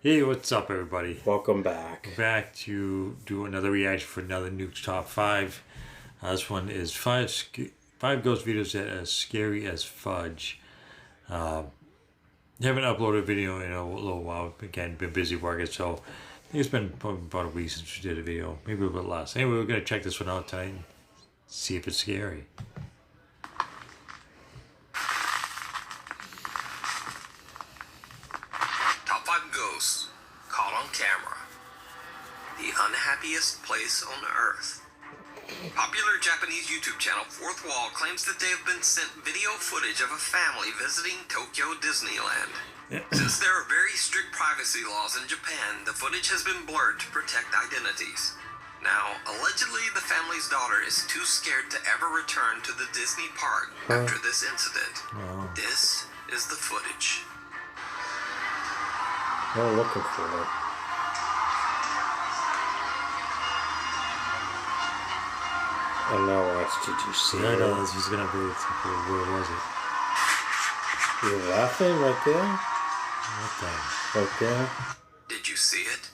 Hey, what's up, everybody? Welcome back. We're back to do another reaction for another Nukes Top 5. This one is five ghost videos that are as scary as fudge. Haven't uploaded a video in a little while. Again, been busy working, so I think it's been probably about a week since we did a video. Maybe a bit less. Anyway, we're going to check this one out tonight and see if it's scary. Top 5 ghosts caught on camera. The unhappiest place on earth. Popular Japanese YouTube channel Fourth Wall claims that they have been sent video footage of a family visiting Tokyo Disneyland. Since there are very strict privacy laws in Japan, the footage has been blurred to protect identities. Now, allegedly the family's daughter is too scared to ever return to the Disney park after this incident. This is the footage. I'm looking for it. And now watch, did you see it? I know this was gonna be. Where was it? You're laughing right there? What the? Right there? Did you see it?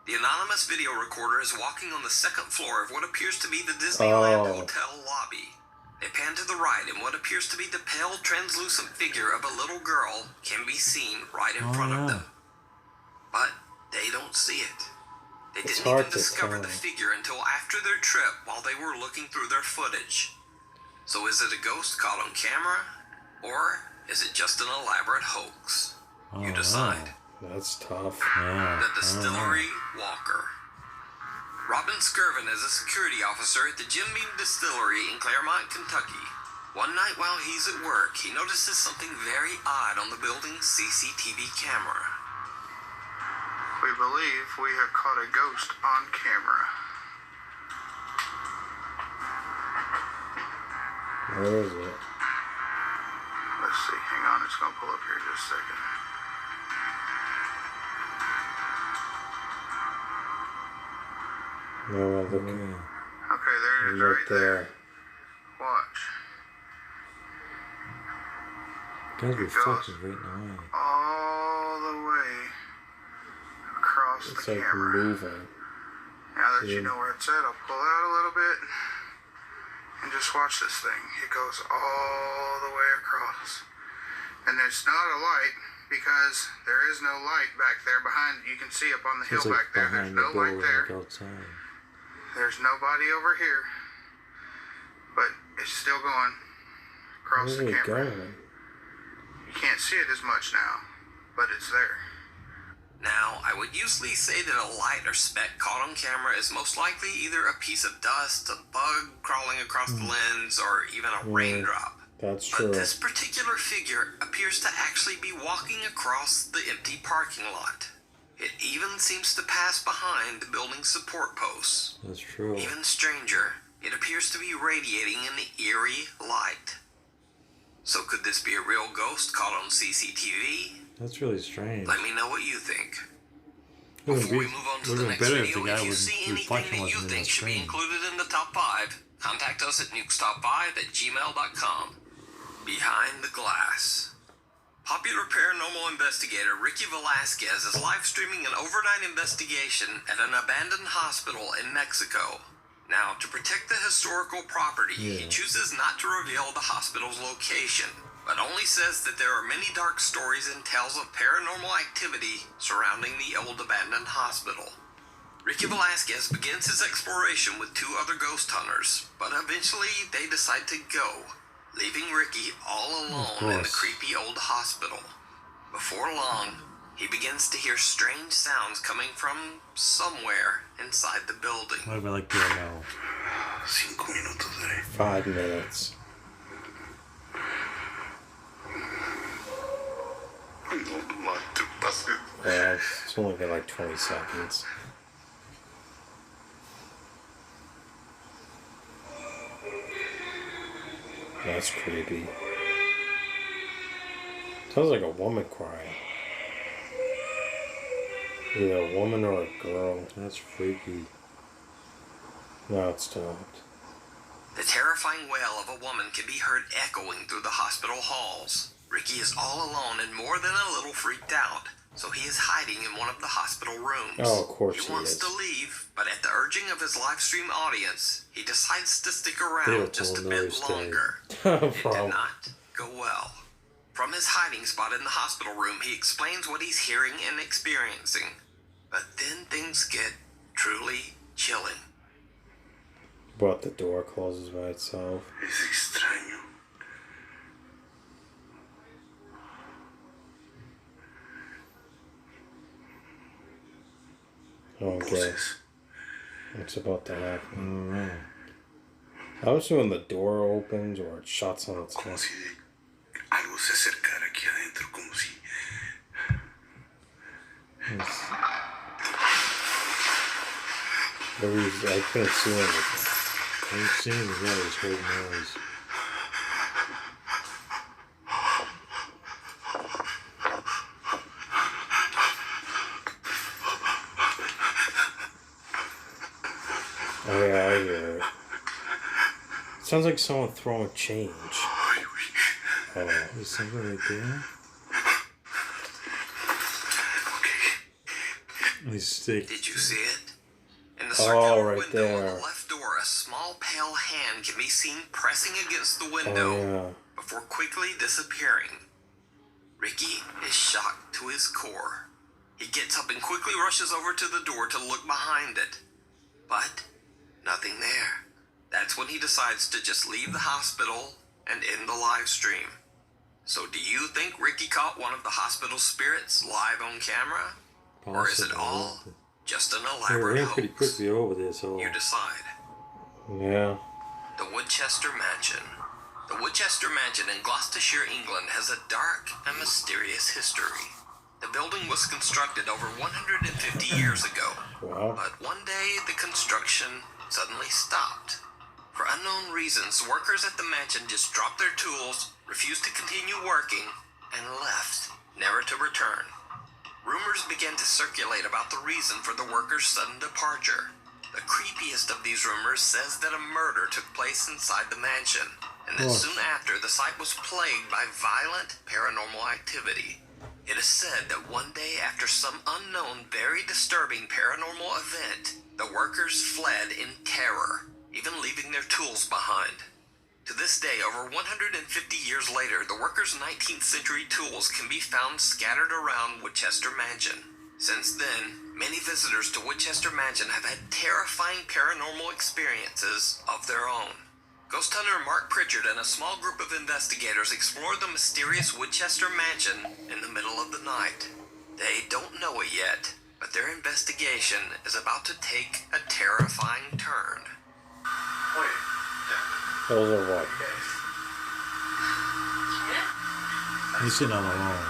The anonymous video recorder is walking on the second floor of what appears to be the Disneyland Hotel lobby. They pan to the right, and what appears to be the pale, translucent figure of a little girl can be seen right in front of them. But they don't see it. They didn't even discover the figure until after their trip while they were looking through their footage. So is it a ghost caught on camera? Or is it just an elaborate hoax? You decide. That's tough. The Distillery Walker. Robin Skirvin is a security officer at the Jim Beam Distillery in Claremont, Kentucky. One night while he's at work, he notices something very odd on the building's CCTV camera. We believe we have caught a ghost on camera. Where is it? Let's see. Hang on. It's going to pull up here in just a second. No, I'm looking. Okay, there it is right there. Watch. Guys, reflections right now. All the way across It's the like camera. moving. Now that you know where it's at, I'll pull out a little bit and just watch this thing. It goes all the way across. And it's not a light because there is no light back there behind. You can see up on the hill back there. There's no light there. There's nobody over here. But it's still going across the camera. You can't see it as much now, but it's there. Now, I would usually say that a light or speck caught on camera is most likely either a piece of dust, a bug crawling across the lens, or even a raindrop. That's true. But this particular figure appears to actually be walking across the empty parking lot. It even seems to pass behind the building's support posts. That's true. Even stranger, it appears to be radiating an eerie light. So could this be a real ghost caught on CCTV? That's really strange. Let me know what you think. Before we move on to the next video, if you see anything that you think should be included in the top 5, contact us at nukestop5@gmail.com. Behind the Glass. Popular paranormal investigator Ricky Velasquez is live streaming an overnight investigation at an abandoned hospital in Mexico. Now, to protect the historical property, he chooses not to reveal the hospital's location, but only says that there are many dark stories and tales of paranormal activity surrounding the old abandoned hospital. Ricky Velasquez begins his exploration with 2 other ghost hunters, but eventually they decide to go, leaving Ricky all alone in the creepy old hospital. Before long, he begins to hear strange sounds coming from somewhere inside the building. What do I like doing now? 5 minutos there. 5 minutes. Yeah, it's only been like 20 seconds. That's creepy. Sounds like a woman crying. Either a woman or a girl. That's freaky. No, it stopped. The terrifying wail of a woman can be heard echoing through the hospital halls. Ricky is all alone and more than a little freaked out. so he is hiding in one of the hospital rooms. Oh, of course he he wants is. to leave, but at the urging of his live stream audience, he decides to stick They around don't just a know bit his day. longer. No It did problem. not go well. From his hiding spot in the hospital room, he explains what he's hearing and experiencing. But then things get truly chilling. But the door closes by itself. Es extraño. Okay. Voces. What's about to happen? I was when the door opens or it shuts on its Como own. si algo se acercara aquí adentro, como si... I couldn't see anything. I ain't seen the noise, heard noise. Oh yeah, I hear it. Sounds like someone throwing change. Oh, There's something right there. He's stick. Did you see it? In the Oh, circular right window on there. the left door, a small pale hand can be seen pressing against the window oh before quickly disappearing. Ricky is shocked to his core. He gets up and quickly rushes over to the door to look behind it. But nothing there. That's when he decides to just leave the hospital and end the live stream. So do you think Ricky caught one of the hospital spirits live on camera? Or is it all just an They elaborate ran pretty hoax? quickly over this. So You decide. yeah. The Woodchester Mansion. The Woodchester Mansion in Gloucestershire, England has a dark and mysterious history. The building was constructed over 150 years ago, Wow. but one day the construction suddenly stopped. For unknown reasons, workers at the mansion just dropped their tools, refused to continue working, and left, never to return. Rumors began to circulate about the reason for the workers' sudden departure. The creepiest of these rumors says that a murder took place inside the mansion, and that soon after the site was plagued by violent paranormal activity. It is said that one day after some unknown, very disturbing paranormal event, the workers fled in terror, even leaving their tools behind. To this day, over 150 years later, the workers' 19th century tools can be found scattered around Woodchester Mansion. Since then, many visitors to Woodchester Mansion have had terrifying paranormal experiences of their own. Ghost hunter Mark Pritchard and a small group of investigators explored the mysterious Woodchester Mansion in the middle of the night. They don't know it yet, but their investigation is about to take a terrifying turn. Those are what? he's sitting on the lawn.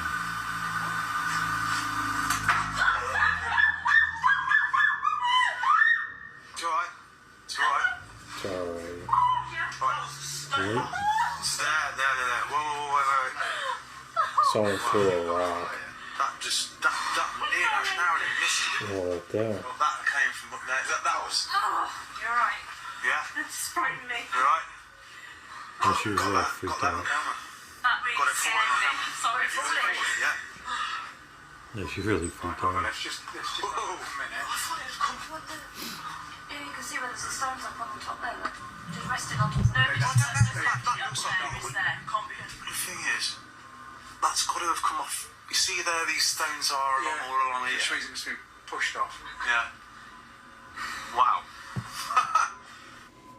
It's alright. It's alright. It's alright. Right. It's there. Whoa, wait. Someone threw a rock. That near that narrowly missed you. Oh, right there. Well, that came from up there. That was. Oh, you're right. Yeah. That's frightened me. You alright? And she was Got all that. freaked Got that on out. camera. That really Got it scared falling on me. Sorry for me. Yeah. Yeah, she really freaked out. Let's just wait a minute. I thought it was coming. Yeah, you can see where there's the stones up on the top there. Look. Just resting on top. No, That looks like that it's would- there. Can't be. The thing is, that's got to have come off. You see there, these stones are all along here. Which means it must be pushed off. Yeah. Wow.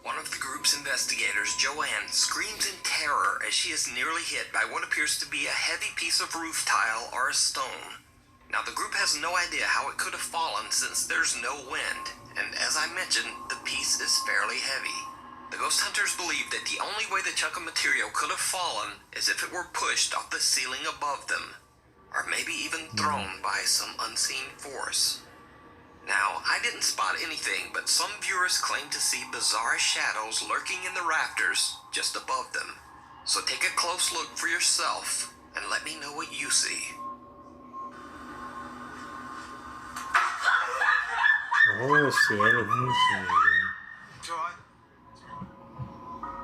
One of the group's investigators, Joanne, screams in terror as she is nearly hit by what appears to be a heavy piece of roof tile or a stone. Now, the group has no idea how it could have fallen since there's no wind, and as I mentioned, the piece is fairly heavy. The ghost hunters believe that the only way the chunk of material could have fallen is if it were pushed off the ceiling above them, or maybe even thrown by some unseen force. Now, I didn't spot anything, but some viewers claim to see bizarre shadows lurking in the rafters just above them. So take a close look for yourself and let me know what you see. I don't see anything. It's alright.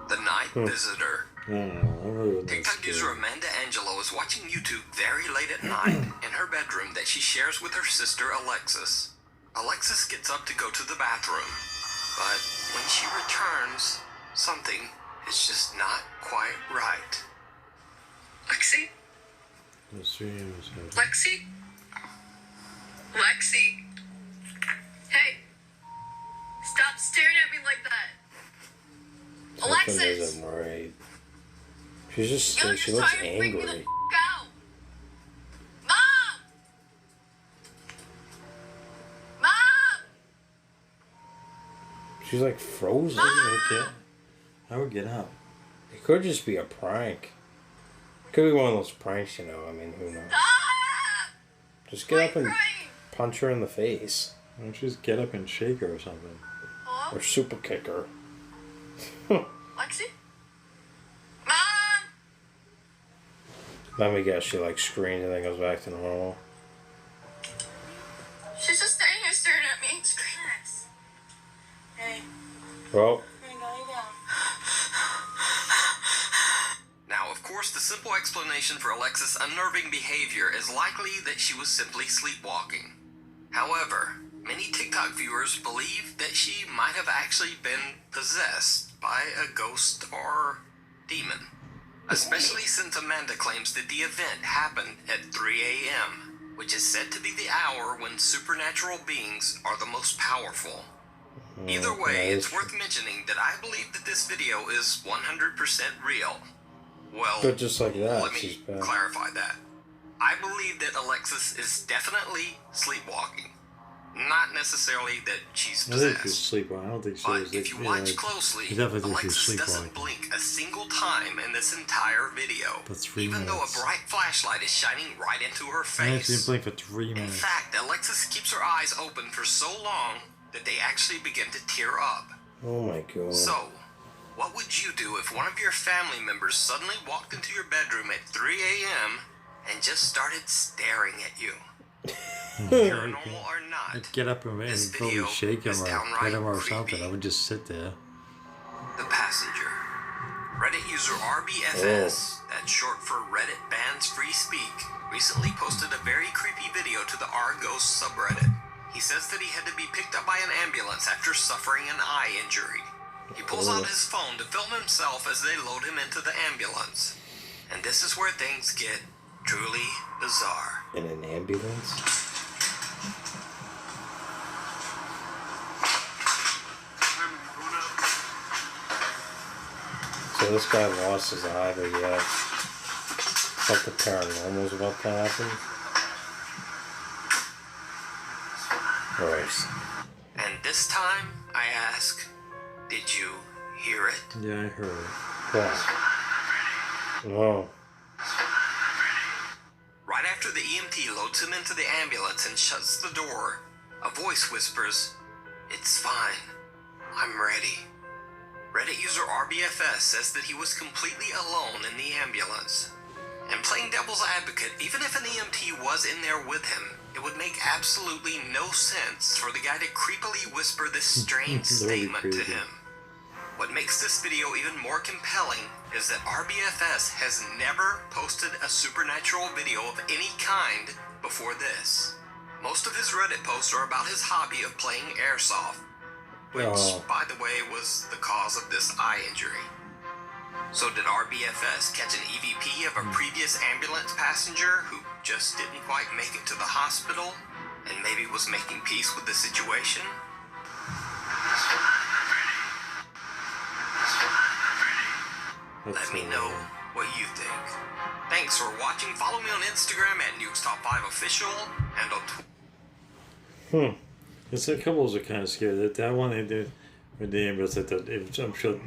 The Night Visitor. TikTok user Amanda Angelo is watching YouTube very late at night in her bedroom that she shares with her sister Alexis. Alexis gets up to go to the bathroom, but when she returns, something is just not quite right. Lexi? Lexi? Lexi? Hey! Stop staring at me like that! Something Alexis! isn't right. She's just, You're she just looks trying to freak me the angry. out! Mom! Mom! She's like frozen. I would get up. It could just be a prank. It could be one of those pranks, you know. I mean, who knows? Stop! Just get up and Crying. punch her in the face. Why don't you just get up and shake her or something? Hello? Or super kick her. Lexi? Mom! Let me guess, she like screams and then goes back to normal. She's just standing here staring at me. Screaming. Hey, Well, I'm gonna lay down. Now, of course, the simple explanation for Alexis' unnerving behavior is likely that she was simply sleepwalking. However, many TikTok viewers believe that she might have actually been possessed by a ghost or demon. Especially since Amanda claims that the event happened at 3 a.m., which is said to be the hour when supernatural beings are the most powerful. Either way, it's worth mentioning that I believe that this video is 100% real. Well, but just like that, let she's me back. clarify that. I believe that Alexis is definitely sleepwalking. Not necessarily that she's I think she's possessed. sleepwalking. I don't think she But was. if you watch closely, I definitely think she's Alexis doesn't sleepwalking. blink a single time in this entire video. For 3 even though a minutes. bright flashlight is shining right into her I actually face. didn't blink for 3 In minutes. fact, Alexis keeps her eyes open for so long that they actually begin to tear up. Oh my god. So, what would you do if one of your family members suddenly walked into your bedroom at 3 a.m. and just started staring at you? Paranormal or not, I'd get up and This probably video shake him is or downright pet him or creepy. something. I would just sit there. The Passenger. Reddit user RBFS, that's short for Reddit Bans Free Speak, recently posted a very creepy video to the R-Ghost subreddit. He says that he had to be picked up by an ambulance after suffering an eye injury. He pulls out his phone to film himself as they load him into the ambulance. And this is where things get truly bizarre. In an ambulance? So this guy lost his eye, but yeah, something paranormal is about to happen. Right. And this time, I ask, did you hear it? Yeah, I heard it. Wow. Whoa. Right after the EMT loads him into the ambulance and shuts the door, a voice whispers, "It's fine. I'm ready." Reddit user RBFS says that he was completely alone in the ambulance. And playing devil's advocate, even if an EMT was in there with him, it would make absolutely no sense for the guy to creepily whisper this strange Very statement to creepy. him. What makes this video even more compelling is that RBFS has never posted a supernatural video of any kind before this. Most of his Reddit posts are about his hobby of playing airsoft, which, by the way, was the cause of this eye injury. So did RBFS catch an EVP of a previous ambulance passenger who just didn't quite make it to the hospital and maybe was making peace with the situation? Let me know what you think. Thanks for watching. Follow me on Instagram at Nukes Top 5 Official and on Twitter. It's a couples are kind of scared. That one they did with the ambulance. I'm sure,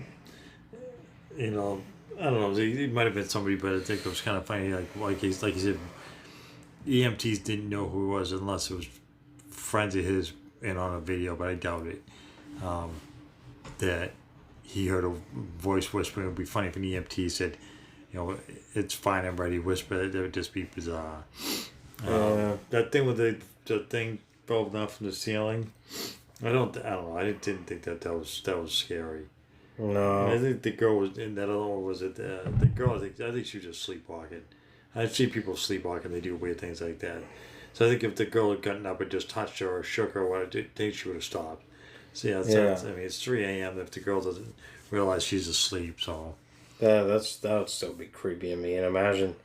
you know, I don't know. It might have been somebody, but I think it was kind of funny. Like you said, EMTs didn't know who it was unless it was friends of his and on a video, but I doubt it. That he heard a voice whispering. It would be funny if an EMT said, you know, "It's fine, I'm ready." Whisper. That would just be bizarre. That thing with the thing fell down from the ceiling. I don't know. I didn't think that was scary. No. I think the girl was in that other one. Was it the girl? I think she was just sleepwalking. I see people sleepwalking. They do weird things like that. So I think if the girl had gotten up and just touched her or shook her, I think she would have stopped. So yeah, I mean, it's 3 a.m. if the girl doesn't realize she's asleep. So that would still be creepy. I mean, imagine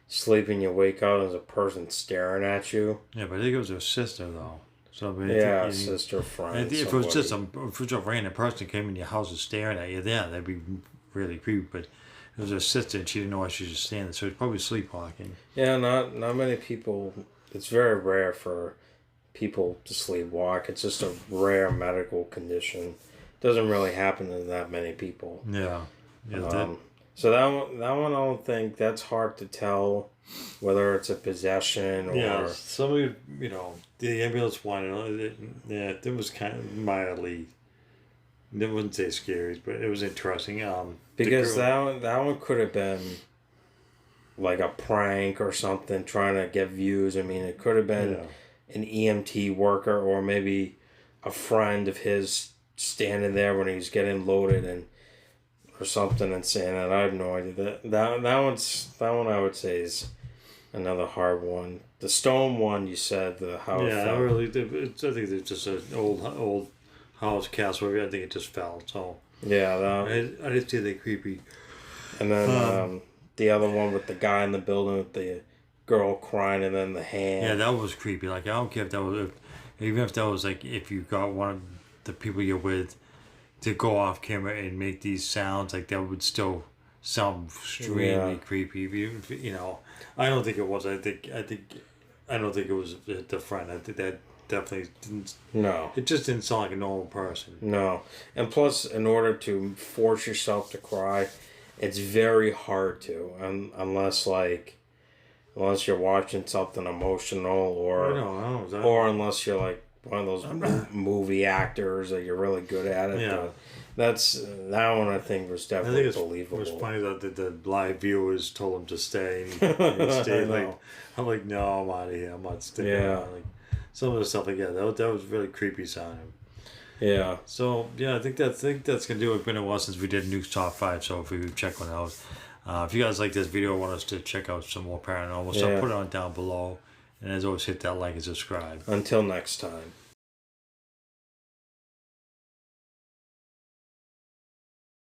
sleeping, you wake up, there's a person staring at you. yeah, but I think it was her sister though. So I mean, Yeah, I think, sister, friend. if it was just if it was a random person came in your house and staring at you, yeah, that'd be really creepy. But it was her sister, and she didn't know why she was just standing there, so it's probably sleepwalking. Yeah, not many people. It's very rare for people to sleepwalk. It's just a rare medical condition. Doesn't really happen to that many people. Yeah, So that one I don't think that's hard to tell whether it's a possession or yeah. Somebody, the ambulance one, yeah, it was kind of mildly. I wouldn't say scary, but it was interesting. because that one could have been like a prank or something, trying to get views. I mean, it could have been an EMT worker or maybe a friend of his standing there when he was getting loaded and or something and saying that. I have no idea. That one I would say is another hard one. The stone one, you said the house. Yeah, I think it's just an old house castle. I think it just fell. So yeah, I didn't see that creepy. And then the other one with the guy in the building with the girl crying and then the hand. Yeah, that was creepy. Like, I don't care if that was, even if that was like, if you got one of the people you're with to go off camera and make these sounds, like that would still sound extremely creepy. I don't think it was. I don't think it was the friend. I think that definitely didn't. No. It just didn't sound like a normal person. No. And plus, in order to force yourself to cry, it's very hard to, unless you're watching something emotional or unless you're like one of those movie actors that you're really good at it. Yeah. That one I think was definitely believable. It was funny that the live viewers told him to stay and he stayed. I'm like, no, I'm out of here. I'm not staying. Yeah. Like, some of the stuff like that was really creepy sounding. Yeah. So yeah, I think that's gonna do it. It's been a while since we did Nuke's Top 5, so if we could check one out. If you guys like this video, want us to check out some more paranormal stuff, put it on down below. And as always, hit that like and subscribe. Until next time.